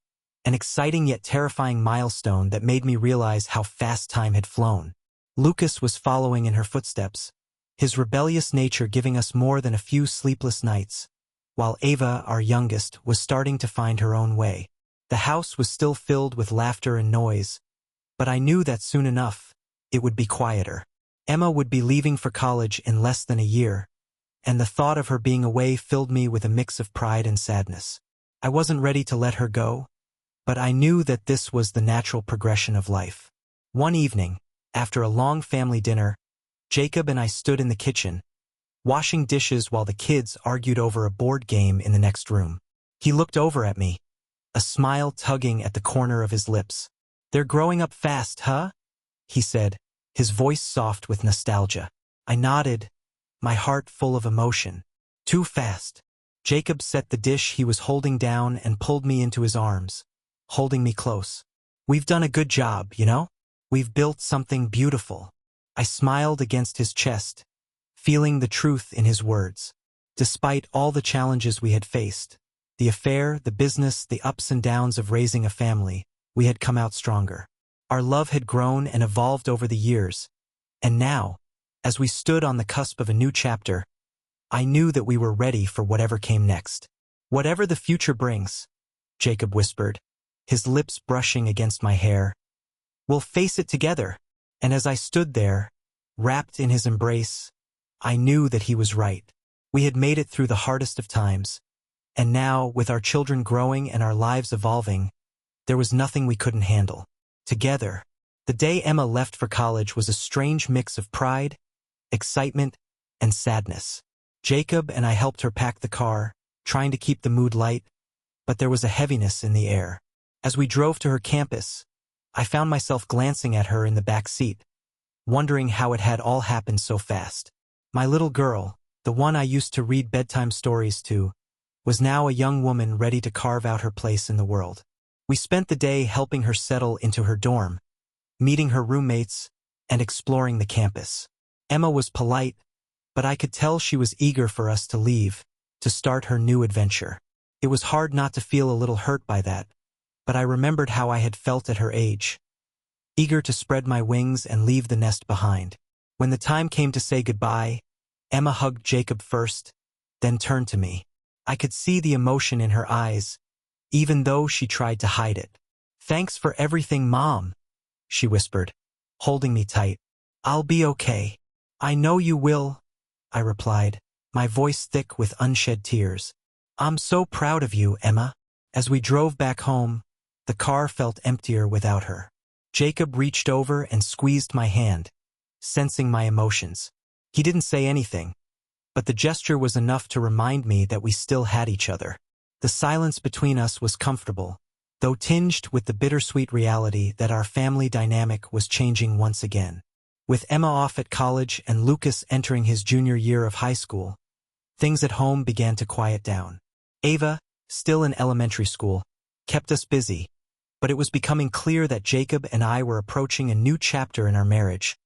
an exciting yet terrifying milestone that made me realize how fast time had flown. Lucas was following in her footsteps, his rebellious nature giving us more than a few sleepless nights, while Ava, our youngest, was starting to find her own way. The house was still filled with laughter and noise, but I knew that soon enough, it would be quieter. Emma would be leaving for college in less than a year, and the thought of her being away filled me with a mix of pride and sadness. I wasn't ready to let her go, but I knew that this was the natural progression of life. One evening, after a long family dinner, Jacob and I stood in the kitchen, washing dishes while the kids argued over a board game in the next room. He looked over at me, a smile tugging at the corner of his lips. "They're growing up fast, huh?" he said, his voice soft with nostalgia. I nodded, my heart full of emotion. "Too fast." Jacob set the dish he was holding down and pulled me into his arms, holding me close. "We've done a good job, you know? We've built something beautiful." I smiled against his chest, feeling the truth in his words. Despite all the challenges we had faced, The affair, the business, the ups and downs of raising a family, we had come out stronger. Our love had grown and evolved over the years, and now, as we stood on the cusp of a new chapter, I knew that we were ready for whatever came next. "Whatever the future brings," Jacob whispered, his lips brushing against my hair, "we'll face it together." And as I stood there, wrapped in his embrace, I knew that he was right. We had made it through the hardest of times, and now, with our children growing and our lives evolving, there was nothing we couldn't handle. Together. The day Emma left for college was a strange mix of pride, excitement, and sadness. Jacob and I helped her pack the car, trying to keep the mood light, but there was a heaviness in the air. As we drove to her campus, I found myself glancing at her in the back seat, wondering how it had all happened so fast. My little girl, the one I used to read bedtime stories to, was now a young woman ready to carve out her place in the world. We spent the day helping her settle into her dorm, meeting her roommates, and exploring the campus. Emma was polite, but I could tell she was eager for us to leave, to start her new adventure. It was hard not to feel a little hurt by that, but I remembered how I had felt at her age, eager to spread my wings and leave the nest behind. When the time came to say goodbye, Emma hugged Jacob first, then turned to me. I could see the emotion in her eyes, even though she tried to hide it. "Thanks for everything, Mom," she whispered, holding me tight. "I'll be okay." "I know you will," I replied, my voice thick with unshed tears. "I'm so proud of you, Emma." As we drove back home, the car felt emptier without her. Jacob reached over and squeezed my hand, sensing my emotions. He didn't say anything, but the gesture was enough to remind me that we still had each other. The silence between us was comfortable, though tinged with the bittersweet reality that our family dynamic was changing once again. With Emma off at college and Lucas entering his junior year of high school, things at home began to quiet down. Ava, still in elementary school, kept us busy, but it was becoming clear that Jacob and I were approaching a new chapter in our marriage.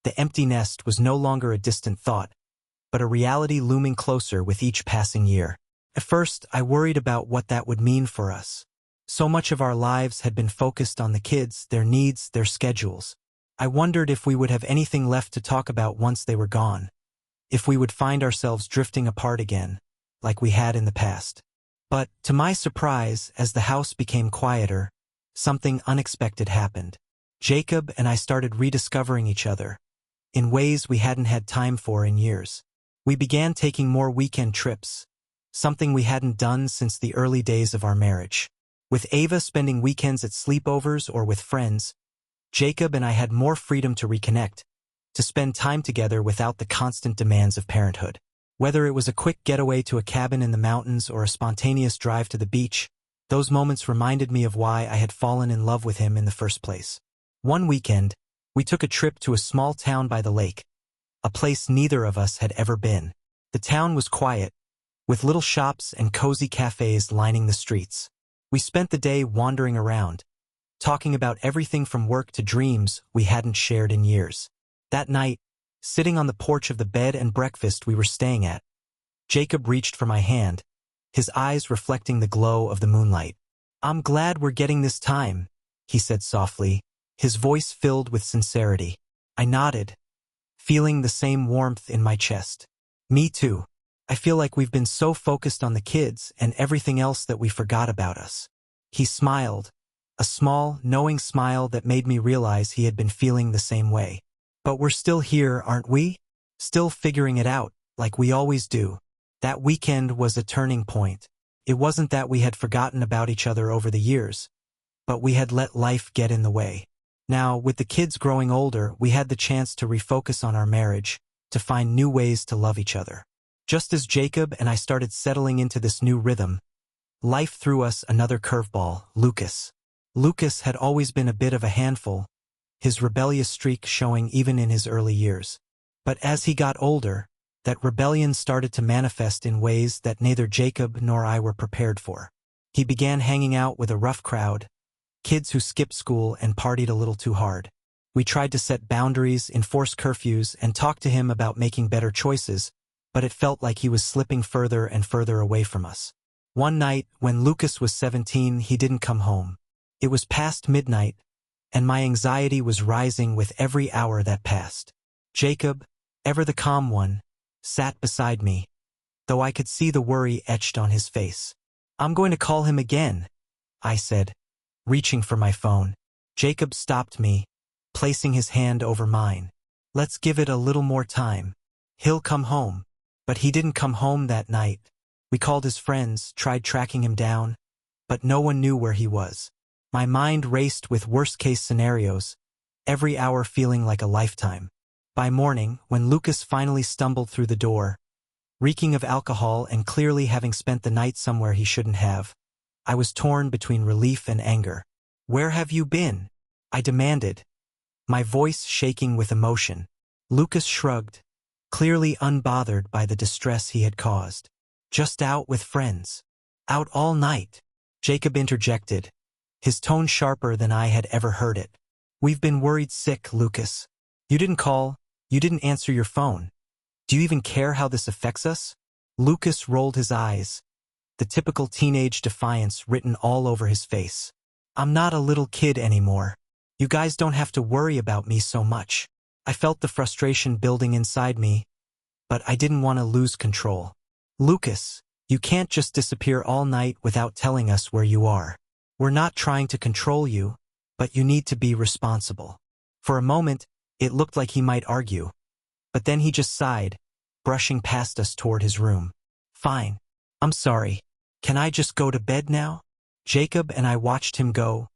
The empty nest was no longer a distant thought, but a reality looming closer with each passing year. At first, I worried about what that would mean for us. So much of our lives had been focused on the kids, their needs, their schedules. I wondered if we would have anything left to talk about once they were gone, if we would find ourselves drifting apart again, like we had in the past. But, to my surprise, as the house became quieter, something unexpected happened. Jacob and I started rediscovering each other, in ways we hadn't had time for in years. We began taking more weekend trips, something we hadn't done since the early days of our marriage. With Ava spending weekends at sleepovers or with friends, Jacob and I had more freedom to reconnect, to spend time together without the constant demands of parenthood. Whether it was a quick getaway to a cabin in the mountains or a spontaneous drive to the beach, those moments reminded me of why I had fallen in love with him in the first place. One weekend, we took a trip to a small town by the lake, a place neither of us had ever been. The town was quiet, with little shops and cozy cafes lining the streets. We spent the day wandering around, talking about everything from work to dreams we hadn't shared in years. That night, sitting on the porch of the bed and breakfast we were staying at, Jacob reached for my hand, his eyes reflecting the glow of the moonlight. "I'm glad we're getting this time," he said softly, his voice filled with sincerity. I nodded, feeling the same warmth in my chest. "Me too. I feel like we've been so focused on the kids and everything else that we forgot about us." He smiled, a small, knowing smile that made me realize he had been feeling the same way. "But we're still here, aren't we? Still figuring it out, like we always do." That weekend was a turning point. It wasn't that we had forgotten about each other over the years, but we had let life get in the way. Now, with the kids growing older, we had the chance to refocus on our marriage, to find new ways to love each other. Just as Jacob and I started settling into this new rhythm, life threw us another curveball, Lucas. Lucas had always been a bit of a handful, his rebellious streak showing even in his early years. But as he got older, that rebellion started to manifest in ways that neither Jacob nor I were prepared for. He began hanging out with a rough crowd, kids who skipped school and partied a little too hard. We tried to set boundaries, enforce curfews, and talk to him about making better choices, but it felt like he was slipping further and further away from us. One night, when Lucas was 17, he didn't come home. It was past midnight, and my anxiety was rising with every hour that passed. Jacob, ever the calm one, sat beside me, though I could see the worry etched on his face. "I'm going to call him again," I said, reaching for my phone. Jacob stopped me, placing his hand over mine. "Let's give it a little more time. He'll come home." But he didn't come home that night. We called his friends, tried tracking him down, but no one knew where he was. My mind raced with worst-case scenarios, every hour feeling like a lifetime. By morning, when Lucas finally stumbled through the door, reeking of alcohol and clearly having spent the night somewhere he shouldn't have, I was torn between relief and anger. "Where have you been?" I demanded, my voice shaking with emotion. Lucas shrugged, clearly unbothered by the distress he had caused. "Just out with friends." "Out all night," Jacob interjected, his tone sharper than I had ever heard it. "We've been worried sick, Lucas. You didn't call, you didn't answer your phone. Do you even care how this affects us?" Lucas rolled his eyes, the typical teenage defiance written all over his face. "I'm not a little kid anymore. You guys don't have to worry about me so much." I felt the frustration building inside me, but I didn't want to lose control. "Lucas, you can't just disappear all night without telling us where you are. We're not trying to control you, but you need to be responsible." For a moment, it looked like he might argue, but then he just sighed, brushing past us toward his room. "Fine. I'm sorry. Can I just go to bed now?" Jacob and I watched him go,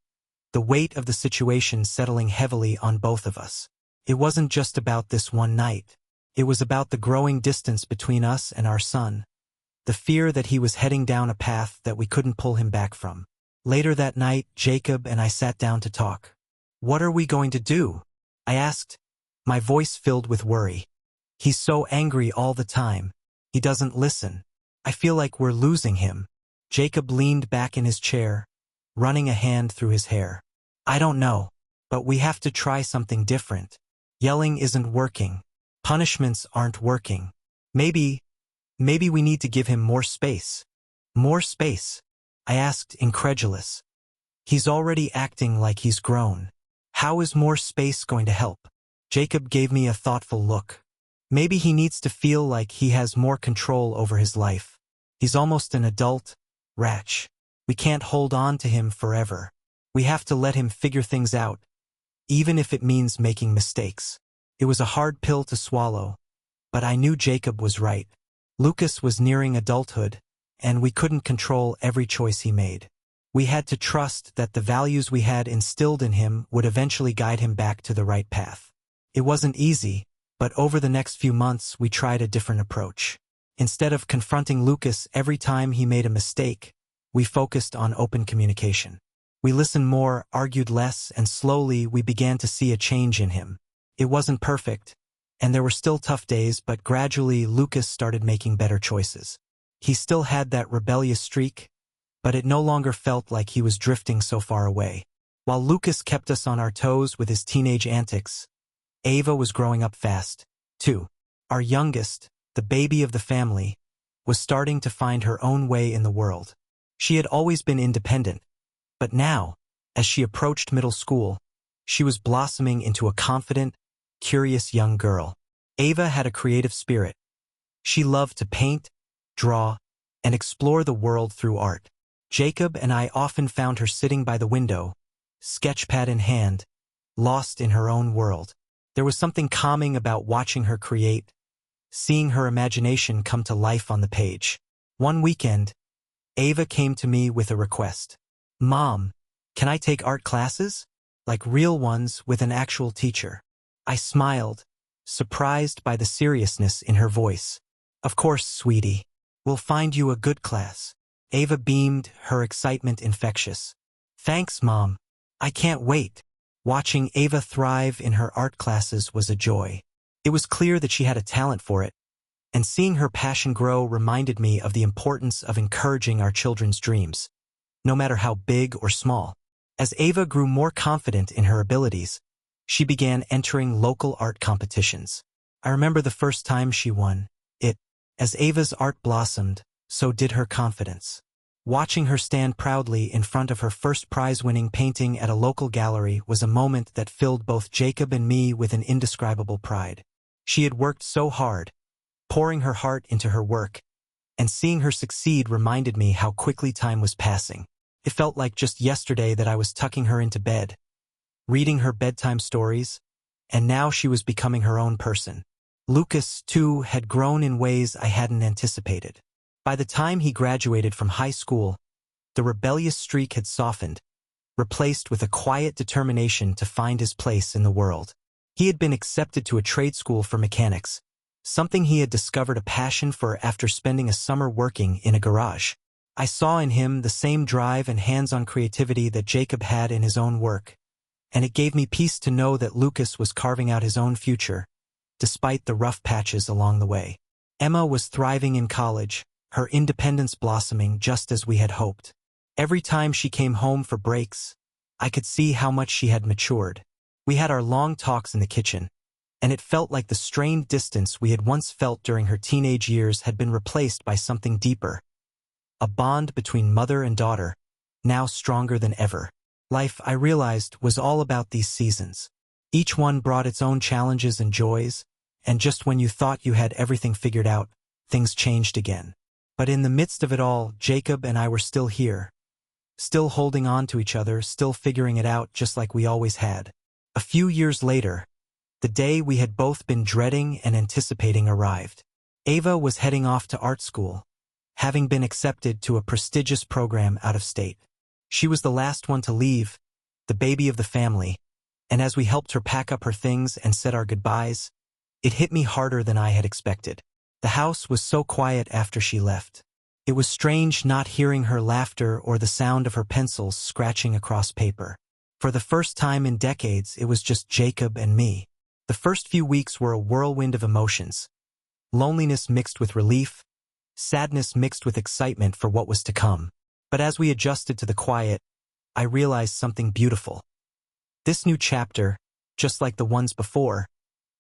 the weight of the situation settling heavily on both of us. It wasn't just about this one night. It was about the growing distance between us and our son, the fear that he was heading down a path that we couldn't pull him back from. Later that night, Jacob and I sat down to talk. "What are we going to do?" I asked, my voice filled with worry. "He's so angry all the time. He doesn't listen. I feel like we're losing him." Jacob leaned back in his chair, running a hand through his hair. "I don't know, but we have to try something different. Yelling isn't working. Punishments aren't working. Maybe we need to give him more space." "More space?" I asked, incredulous. "He's already acting like he's grown. How is more space going to help?" Jacob gave me a thoughtful look. "Maybe he needs to feel like he has more control over his life. He's almost an adult, Ratch. We can't hold on to him forever. We have to let him figure things out, even if it means making mistakes." It was a hard pill to swallow, but I knew Jacob was right. Lucas was nearing adulthood, and we couldn't control every choice he made. We had to trust that the values we had instilled in him would eventually guide him back to the right path. It wasn't easy, but over the next few months we tried a different approach. Instead of confronting Lucas every time he made a mistake, we focused on open communication. We listened more, argued less, and slowly we began to see a change in him. It wasn't perfect, and there were still tough days, but gradually Lucas started making better choices. He still had that rebellious streak, but it no longer felt like he was drifting so far away. While Lucas kept us on our toes with his teenage antics, Ava was growing up fast, too. Our youngest, the baby of the family, was starting to find her own way in the world. She had always been independent, but now, as she approached middle school, she was blossoming into a confident, curious young girl. Ava had a creative spirit. She loved to paint, draw, and explore the world through art. Jacob and I often found her sitting by the window, sketchpad in hand, lost in her own world. There was something calming about watching her create, seeing her imagination come to life on the page. One weekend, Ava came to me with a request. "Mom, can I take art classes? Like real ones with an actual teacher?" I smiled, surprised by the seriousness in her voice. "Of course, sweetie. We'll find you a good class." Ava beamed, her excitement infectious. "Thanks, Mom. I can't wait." Watching Ava thrive in her art classes was a joy. It was clear that she had a talent for it, and seeing her passion grow reminded me of the importance of encouraging our children's dreams, no matter how big or small. As Ava grew more confident in her abilities, she began entering local art competitions. I remember the first time she won. As Ava's art blossomed, so did her confidence. Watching her stand proudly in front of her first prize-winning painting at a local gallery was a moment that filled both Jacob and me with an indescribable pride. She had worked so hard, pouring her heart into her work, and seeing her succeed reminded me how quickly time was passing. It felt like just yesterday that I was tucking her into bed, reading her bedtime stories, and now she was becoming her own person. Lucas, too, had grown in ways I hadn't anticipated. By the time he graduated from high school, the rebellious streak had softened, replaced with a quiet determination to find his place in the world. He had been accepted to a trade school for mechanics, something he had discovered a passion for after spending a summer working in a garage. I saw in him the same drive and hands-on creativity that Jacob had in his own work, and it gave me peace to know that Lucas was carving out his own future, despite the rough patches along the way. Emma was thriving in college, her independence blossoming just as we had hoped. Every time she came home for breaks, I could see how much she had matured. We had our long talks in the kitchen, and it felt like the strained distance we had once felt during her teenage years had been replaced by something deeper. A bond between mother and daughter, now stronger than ever. Life, I realized, was all about these seasons. Each one brought its own challenges and joys, and just when you thought you had everything figured out, things changed again. But in the midst of it all, Jacob and I were still here, still holding on to each other, still figuring it out just like we always had. A few years later, the day we had both been dreading and anticipating arrived. Ava was heading off to art school, having been accepted to a prestigious program out of state. She was the last one to leave, the baby of the family, and as we helped her pack up her things and said our goodbyes, it hit me harder than I had expected. The house was so quiet after she left. It was strange not hearing her laughter or the sound of her pencils scratching across paper. For the first time in decades, it was just Jacob and me. The first few weeks were a whirlwind of emotions. Loneliness mixed with relief, sadness mixed with excitement for what was to come. But as we adjusted to the quiet, I realized something beautiful. This new chapter, just like the ones before,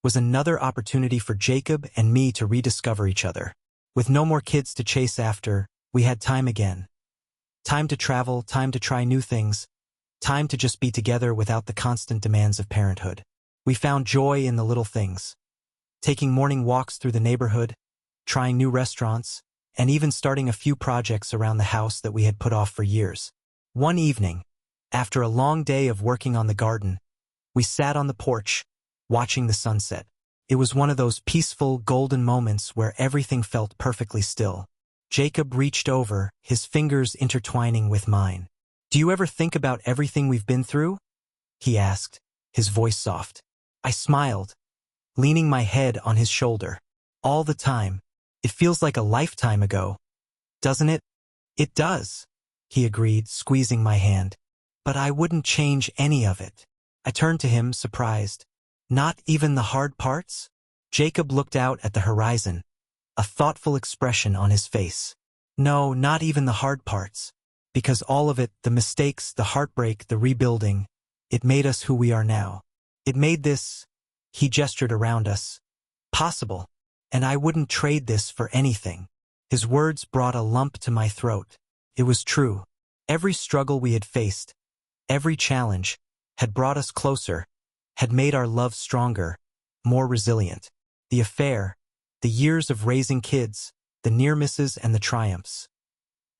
was another opportunity for Jacob and me to rediscover each other. With no more kids to chase after, we had time again. Time to travel, time to try new things, time to just be together without the constant demands of parenthood. We found joy in the little things, taking morning walks through the neighborhood, trying new restaurants, and even starting a few projects around the house that we had put off for years. One evening, after a long day of working on the garden, we sat on the porch, watching the sunset. It was one of those peaceful, golden moments where everything felt perfectly still. Jacob reached over, his fingers intertwining with mine. "Do you ever think about everything we've been through?" he asked, his voice soft. I smiled, leaning my head on his shoulder. "All the time. It feels like a lifetime ago. Doesn't it?" "It does," he agreed, squeezing my hand. "But I wouldn't change any of it." I turned to him, surprised. "Not even the hard parts?" Jacob looked out at the horizon, a thoughtful expression on his face. "No, not even the hard parts. Because all of it, the mistakes, the heartbreak, the rebuilding, it made us who we are now. It made this," he gestured around us, "possible. And I wouldn't trade this for anything." His words brought a lump to my throat. It was true. Every struggle we had faced, every challenge, had brought us closer, had made our love stronger, more resilient. The affair, the years of raising kids, the near misses and the triumphs.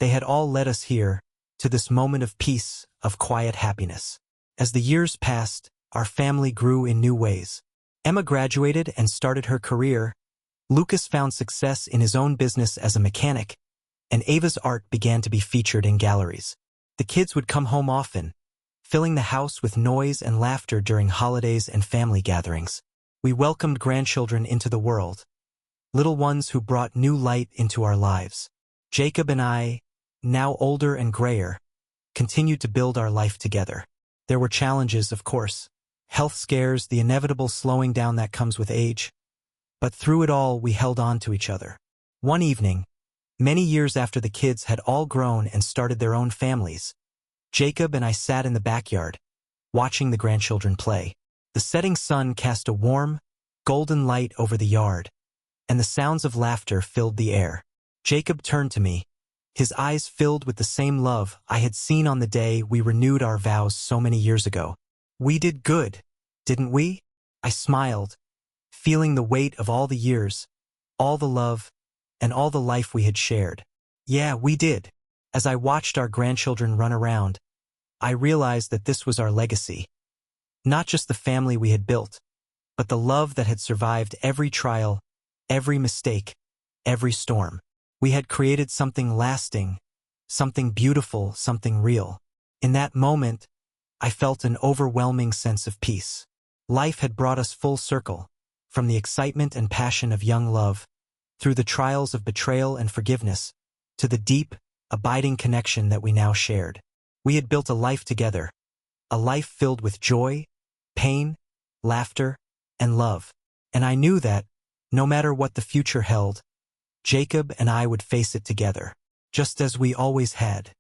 They had all led us here, to this moment of peace, of quiet happiness. As the years passed, our family grew in new ways. Emma graduated and started her career. Lucas found success in his own business as a mechanic, and Ava's art began to be featured in galleries. The kids would come home often, filling the house with noise and laughter during holidays and family gatherings. We welcomed grandchildren into the world, little ones who brought new light into our lives. Jacob and I, now older and grayer, continued to build our life together. There were challenges, of course, health scares, the inevitable slowing down that comes with age. But through it all, we held on to each other. One evening, many years after the kids had all grown and started their own families, Jacob and I sat in the backyard, watching the grandchildren play. The setting sun cast a warm, golden light over the yard, and the sounds of laughter filled the air. Jacob turned to me, his eyes filled with the same love I had seen on the day we renewed our vows so many years ago. We did good, didn't we? I smiled, feeling the weight of all the years, all the love, and all the life we had shared. Yeah, we did. As I watched our grandchildren run around, I realized that this was our legacy. Not just the family we had built, but the love that had survived every trial, every mistake, every storm. We had created something lasting, something beautiful, something real. In that moment, I felt an overwhelming sense of peace. Life had brought us full circle, from the excitement and passion of young love, through the trials of betrayal and forgiveness, to the deep, abiding connection that we now shared. We had built a life together, a life filled with joy, pain, laughter, and love. And I knew that, no matter what the future held, Jacob and I would face it together, just as we always had.